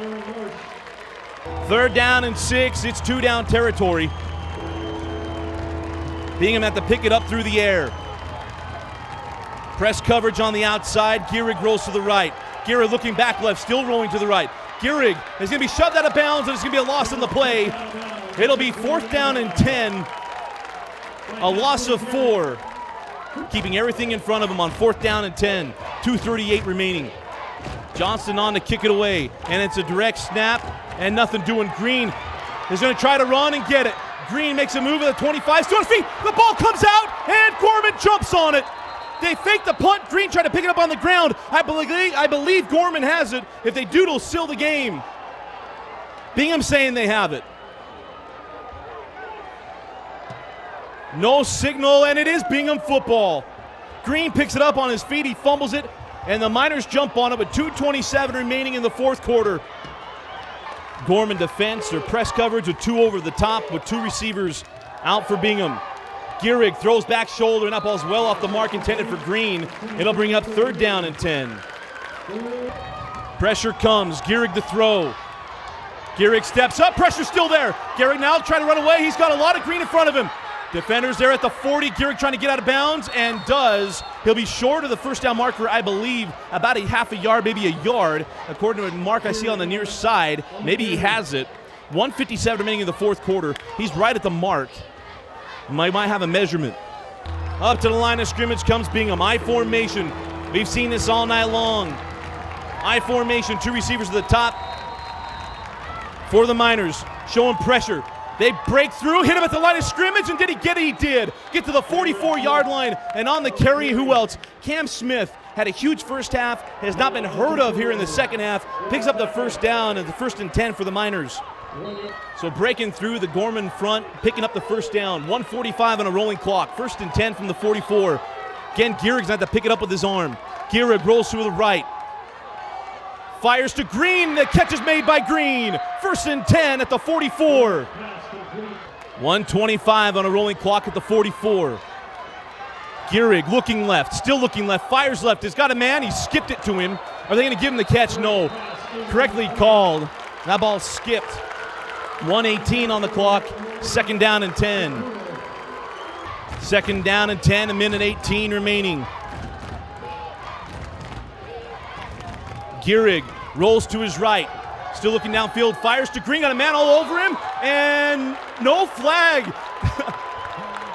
3rd down and 6. It's 2 down territory. Bingham had to pick it up through the air. Press coverage on the outside. Gehrig rolls to the right. Gehrig looking back left, still rolling to the right. Gehrig is going to be shoved out of bounds, and it's going to be a loss in the play. It'll be 4th down and 10. A loss of 4. Keeping everything in front of him on 4th down and 10. 2:38 remaining. Johnston on to kick it away, and it's a direct snap, and nothing doing. Green is going to try to run and get it. Green makes a move at the 25, still on his feet. The ball comes out, and Gorman jumps on it. They fake the punt. Green tried to pick it up on the ground. I believe Gorman has it. If they do, it'll seal the game. Bingham saying they have it. No signal, and it is Bingham football. Green picks it up on his feet. He fumbles it, and the Miners jump on it with 2:27 remaining in the 4th quarter. Gorman defense or press coverage with 2 over the top with 2 receivers out for Bingham. Gehrig throws back shoulder, and that ball's well off the mark intended for Green. It'll bring up 3rd down and 10. Pressure comes. Gehrig to throw. Gehrig steps up. Pressure still there. Gehrig now trying to run away. He's got a lot of green in front of him. Defenders there at the 40. Gehrig trying to get out of bounds, and does. He'll be short of the first down marker, I believe, about a half a yard, maybe a yard. According to a mark I see on the near side, maybe he has it. 1:57 remaining in the 4th quarter. He's right at the mark. Might have a measurement. Up to the line of scrimmage comes Bingham. I formation. We've seen this all night long. I formation, 2 receivers at the top for the Miners. Showing pressure. They break through, hit him at the line of scrimmage, and did he get it? He did. Get to the 44-yard line, and on the carry, who else? Cam Smith had a huge first half, has not been heard of here in the second half, picks up the first down and the 1st and 10 for the Miners. So breaking through the Gorman front, picking up the first down, 1:45 on a rolling clock, 1st and 10 from the 44. Again, Gehrig's not to pick it up with his arm. Gehrig rolls to the right. Fires to Green, the catch is made by Green. 1st and 10 at the 44. 1:25 on a rolling clock at the 44. Gehrig looking left, still looking left, fires left, has got a man, he skipped it to him. Are they gonna give him the catch? No. Correctly called. That ball skipped. 1:18 on the clock, 2nd down and 10. 2nd down and 10, 1:18 remaining. Gehrig rolls to his right, still looking downfield, fires to Green, got a man all over him, and no flag.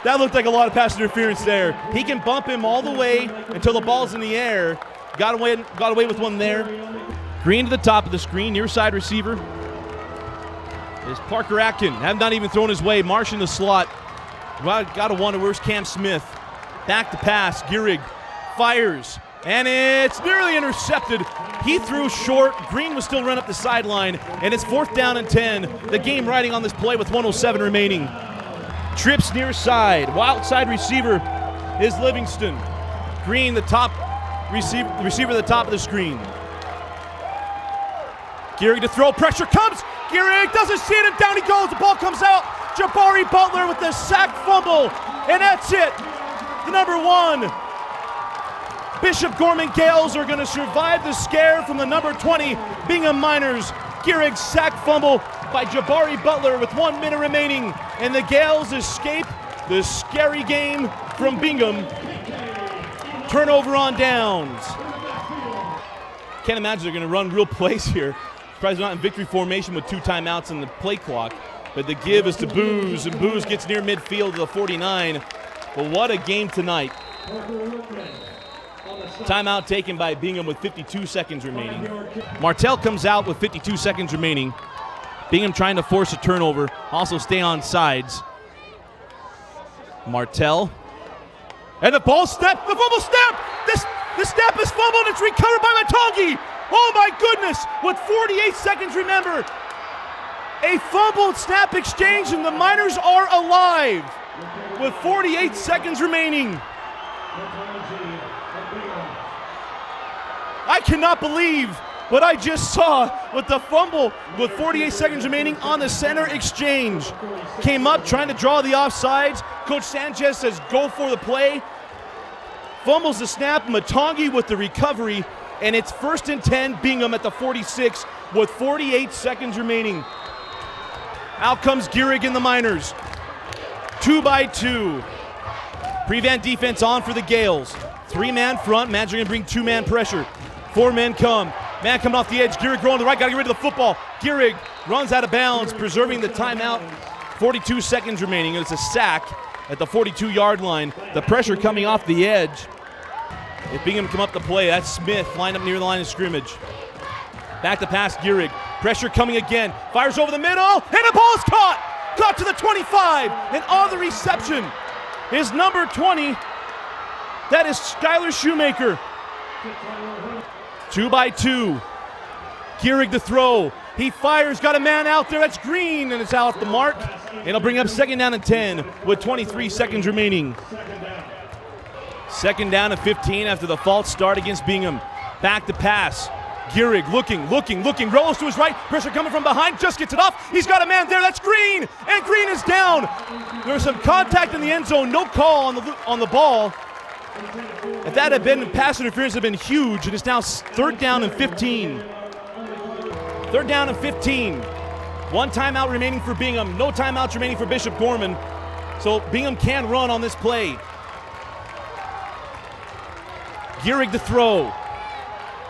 That looked like a lot of pass interference there. He can bump him all the way until the ball's in the air. Got away with one there. Green to the top of the screen, near side receiver is Parker Atkin. Have not even thrown his way. Marsh in the slot. Well, got to wonder where's Cam Smith. Back to pass. Gehrig fires, and it's nearly intercepted. He threw short. Green was still running up the sideline, and it's 4th down and 10. The game riding on this play with 1:07 remaining. Trips near side. Wild side receiver is Livingston. Green, the top receiver at the top of the screen. Gehrig to throw. Pressure comes. Gehrig doesn't see it, and down he goes. The ball comes out. Jabari Butler with the sack fumble, and that's it. The number 1. Bishop Gorman Gaels are going to survive the scare from the number 20 Bingham Miners. Gehrig's sack fumble by Jabari Butler with 1 minute remaining, and the Gaels escape the scary game from Bingham. Turnover on downs. Can't imagine they're going to run real plays here. Surprised they're not in victory formation with 2 timeouts in the play clock. But the give is to Booz, and Booz gets near midfield to the 49. But what a game tonight. Timeout taken by Bingham with 52 seconds remaining. Martell comes out with 52 seconds remaining. Bingham trying to force a turnover, also stay on sides. Martell. And the ball snap, the fumble snap! The snap is fumbled, it's recovered by Matongi! Oh my goodness! With 48 seconds, remember. A fumbled snap exchange, and the Miners are alive with 48 seconds remaining. I cannot believe what I just saw with the fumble with 48 seconds remaining on the center exchange. Came up trying to draw the offsides. Coach Sanchez says go for the play. Fumbles the snap. Matongi with the recovery, and it's 1st and 10 Bingham at the 46 with 48 seconds remaining. Out comes Gehrig and the Miners. 2 by 2. Prevent defense on for the Gaels. 3-man front. Mans are going to bring 2-man pressure. 4 men come. Man coming off the edge. Gehrig going to the right. Got to get rid of the football. Gehrig runs out of bounds, preserving the timeout. 42 seconds remaining, and it's a sack at the 42-yard line. The pressure coming off the edge. If Bingham come up to play, that's Smith lined up near the line of scrimmage. Back to pass, Gehrig. Pressure coming again. Fires over the middle, and the ball is caught! Caught to the 25, and on the reception is number 20. That is Skylar Shoemaker. 2 by 2. Gehrig to throw. He fires, got a man out there. That's Green, and it's out the mark. And it'll bring up 2nd down and 10 with 23 seconds remaining. 2nd down and 15 after the false start against Bingham. Back to pass. Gehrig looking, rolls to his right. Pressure coming from behind, just gets it off. He's got a man there, that's Green, and Green is down. There's some contact in the end zone, no call on the ball. If that had been pass interference, it would have been huge, and it's now 3rd down and 15. 3rd down and 15. 1 timeout remaining for Bingham, no timeouts remaining for Bishop Gorman. So Bingham can run on this play. Gehrig to throw.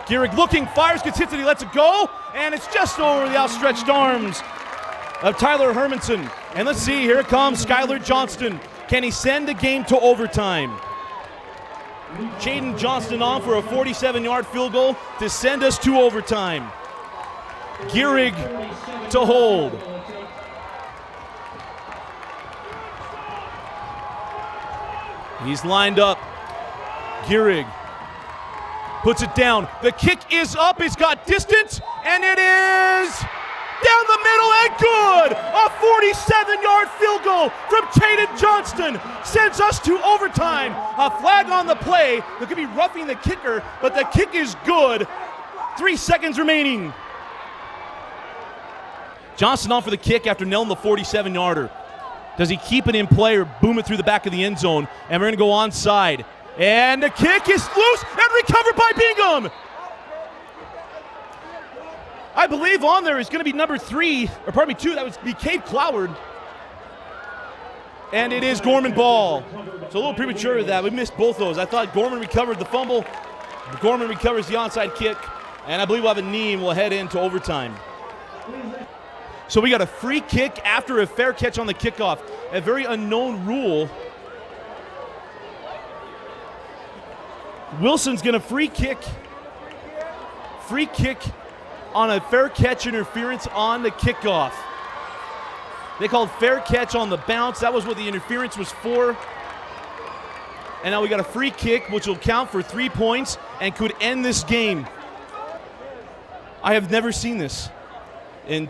Gehrig looking, fires, gets hit, and he lets it go, and it's just over the outstretched arms of Tyler Hermanson. And let's see, here comes Skylar Johnston. Can he send the game to overtime? Jaden Johnston on for a 47-yard field goal to send us to overtime. Gehrig to hold. He's lined up. Gierig puts it down. The kick is up. It's got distance, and it is down the middle and good. A 47-yard field goal from Tate Johnston sends us to overtime. A flag on the play. There could be roughing the kicker, but the kick is good. 3 seconds remaining. Johnston on for the kick after nailing the 47-yarder. Does he keep it in play or boom it through the back of the end zone? And we're going to go onside. And the kick is loose and recovered by Bingham. I believe on there is going to be number 2. That would be Cade Cloward. And it is Gorman ball. So a little premature with that. We missed both those. I thought Gorman recovered the fumble. Gorman recovers the onside kick. And I believe we'll have a knee and we'll head into overtime. So we got a free kick after a fair catch on the kickoff. A very unknown rule. Wilson's going to free kick on a fair catch interference on the kickoff. They called fair catch on the bounce. That was what the interference was for. And now we got a free kick, which will count for 3 points and could end this game. I have never seen this in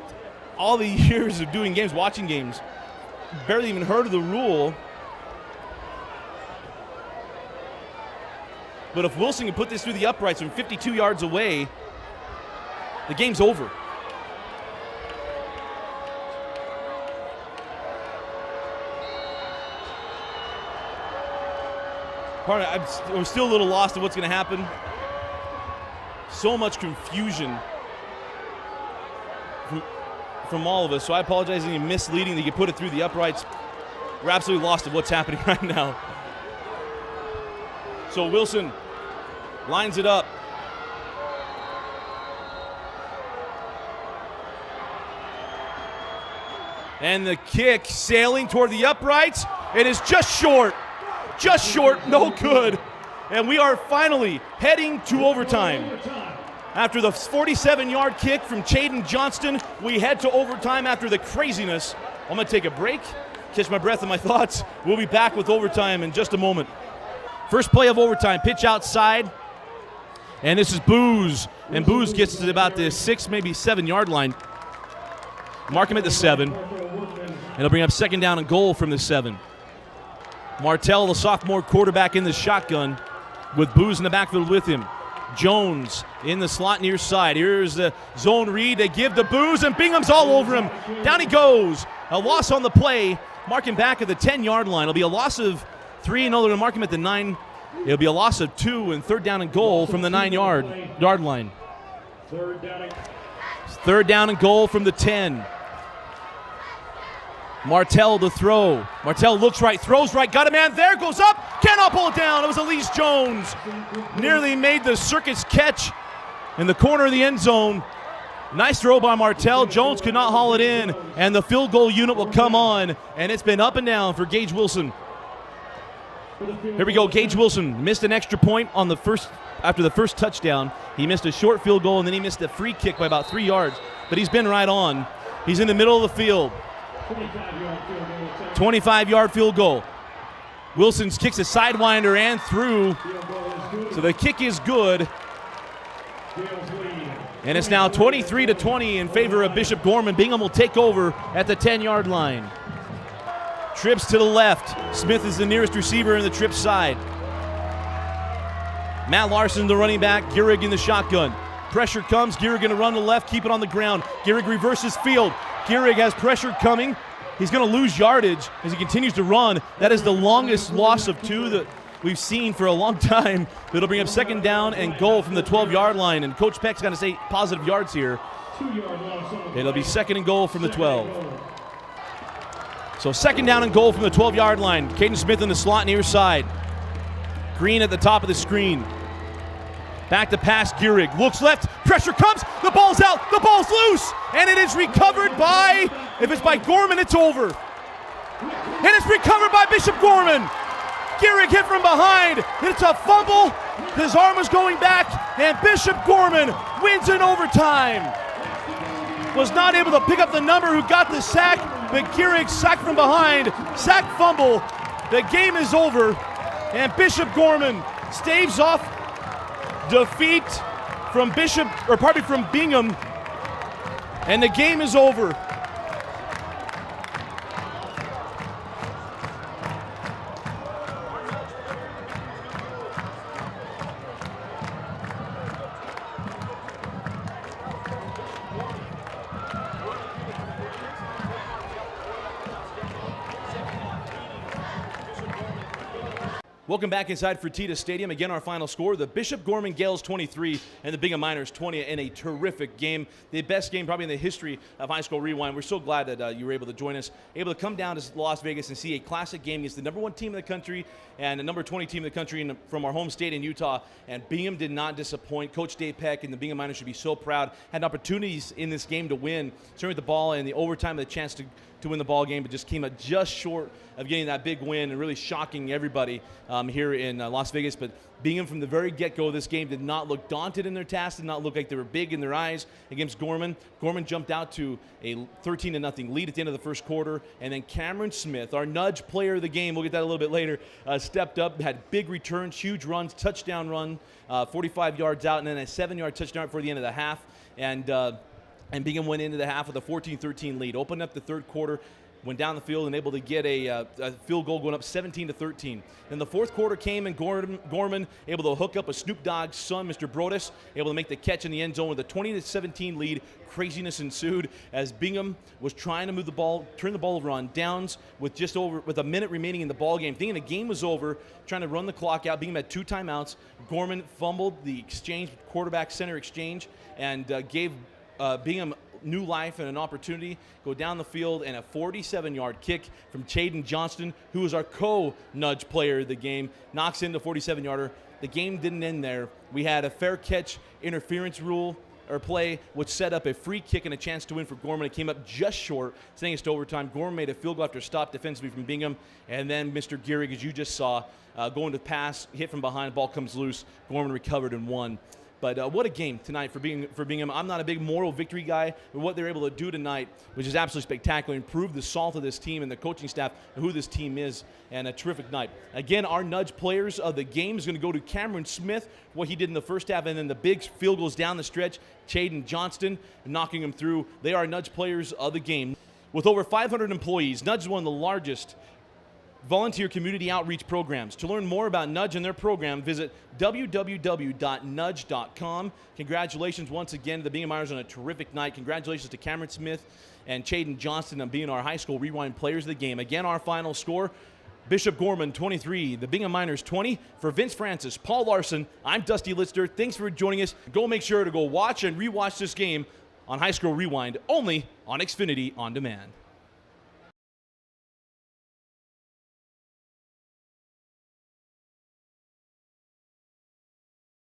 all the years of doing games, watching games. Barely even heard of the rule. But if Wilson can put this through the uprights from 52 yards away, the game's over. I'm still a little lost in what's going to happen. So much confusion from all of us, so I apologize for any misleading that you put it through the uprights. We're absolutely lost in what's happening right now. So Wilson lines it up. And the kick sailing toward the uprights. It is just short, no good. And we are finally heading to overtime. After the 47-yard kick from Tate Johnston, we head to overtime after the craziness. I'm going to take a break, catch my breath and my thoughts. We'll be back with overtime in just a moment. First play of overtime, pitch outside. And this is Booz. And Booz gets to about the 6, maybe 7-yard line. Mark him at the 7. And he'll bring up second down and goal from the 7. Martell, the sophomore quarterback, in the shotgun with Booz in the backfield with him. Jones in the slot near side. Here's the zone read. They give to Booz, and Bingham's all over him. Down he goes. A loss on the play. Mark him back at the 10-yard line. It'll be a loss of 3, and they're going to mark him at the 9. It'll be a loss of 2 and third down and goal from the 9-yard line. Third down and goal from the 10. Martell to throw. Martell looks right, throws right, got a man there, goes up, cannot pull it down. It was Alize Jones. Nearly made the circus catch in the corner of the end zone. Nice throw by Martell. Jones could not haul it in, and the field goal unit will come on, and it's been up and down for Gage Wilson. Here we go. Gage Wilson missed an extra point on after the first touchdown. He missed a short field goal, and then he missed a free kick by about 3 yards, but he's been right on. He's in the middle of the field. 25-yard field goal. Wilson kicks a sidewinder and through. So the kick is good. And it's now 23-20 in favor of Bishop Gorman. Bingham will take over at the 10-yard line. Trips to the left. Smith is the nearest receiver in the trip side. Matt Larson, the running back. Gierig in the shotgun. Pressure comes. Gierig going to run to the left, keep it on the ground. Gierig reverses field. Gierig has pressure coming. He's going to lose yardage as he continues to run. That is the longest loss of 2 that we've seen for a long time. It'll bring up second down and goal from the 12-yard line. And Coach Peck's going to say positive yards here. It'll be second and goal from the 12. So second down and goal from the 12-yard line. Caden Smith in the slot near side. Green at the top of the screen. Back to pass, Gierig. Looks left, pressure comes, the ball's out, the ball's loose, and it is recovered by, if it's by Gorman, it's over. And it's recovered by Bishop Gorman. Gierig hit from behind. It's a fumble. His arm was going back, and Bishop Gorman wins in overtime. Was not able to pick up the number who got the sack, but Gierig sacked from behind. Sack fumble. The game is over. And Bishop Gorman staves off defeat from Bingham, and the game is over. Welcome back inside Fertitta Stadium. Again, our final score, the Bishop Gorman Gaels 23 and the Bingham Miners 20 in a terrific game. The best game probably in the history of High School Rewind. We're so glad that you were able to join us, able to come down to Las Vegas and see a classic game against the #1 team in the country and the number 20 team in the country from our home state in Utah. And Bingham did not disappoint. Coach Dave Peck and the Bingham Miners should be so proud. Had opportunities in this game to win, certainly with the ball and the overtime, the chance to win the ball game, but just came up just short of getting that big win and really shocking everybody here in Las Vegas. But Bingham, from the very get-go of this game, did not look daunted in their task, did not look like they were big in their eyes against Gorman. Gorman jumped out to a 13-0 lead at the end of the first quarter, and then Cameron Smith, our nudge player of the game, we'll get that a little bit later, stepped up, had big returns, huge runs, touchdown run, 45 yards out, and then a 7-yard touchdown before the end of the half. And Bingham went into the half with a 14-13 lead. Opened up the third quarter, went down the field and able to get a field goal going up 17-13. Then the fourth quarter came and Gorman able to hook up a Snoop Dogg's son, Mr. Broadus, able to make the catch in the end zone with a 20-17 lead. Craziness ensued as Bingham was trying to move the ball, turn the ball over on downs with with a minute remaining in the ball game. Thinking the game was over, trying to run the clock out. Bingham had 2 timeouts. Gorman fumbled the exchange, quarterback center exchange, and gave Bingham new life and an opportunity, go down the field, and a 47-yard kick from Tate Johnston, who was our co-nudge player of the game, knocks in the 47-yarder. The game didn't end there. We had a fair catch interference rule or play, which set up a free kick and a chance to win for Gorman. It came up just short, sending us to overtime. Gorman made a field goal after a stop defensively from Bingham, and then Mr. Gehrig, as you just saw, going to pass, hit from behind, ball comes loose. Gorman recovered and won. But what a game tonight for Bingham. I'm not a big moral victory guy, but what they're able to do tonight, which is absolutely spectacular, improve the salt of this team and the coaching staff and who this team is, and a terrific night. Again, our nudge players of the game is going to go to Cameron Smith, what he did in the first half, and then the big field goals down the stretch, Tate Johnston knocking him through. They are nudge players of the game. With over 500 employees, Nudge is one of the largest volunteer community outreach programs. To learn more about Nudge and their program, visit www.nudge.com. Congratulations once again to the Bingham Miners on a terrific night. Congratulations to Cameron Smith and Tate Johnston on being our high school rewind players of the game. Again, our final score, Bishop Gorman 23, the Bingham Miners 20. For Vince Francis, Paul Larson, I'm Dusty Lister. Thanks for joining us. Go make sure to go watch and rewatch this game on High School Rewind, only on Xfinity On Demand.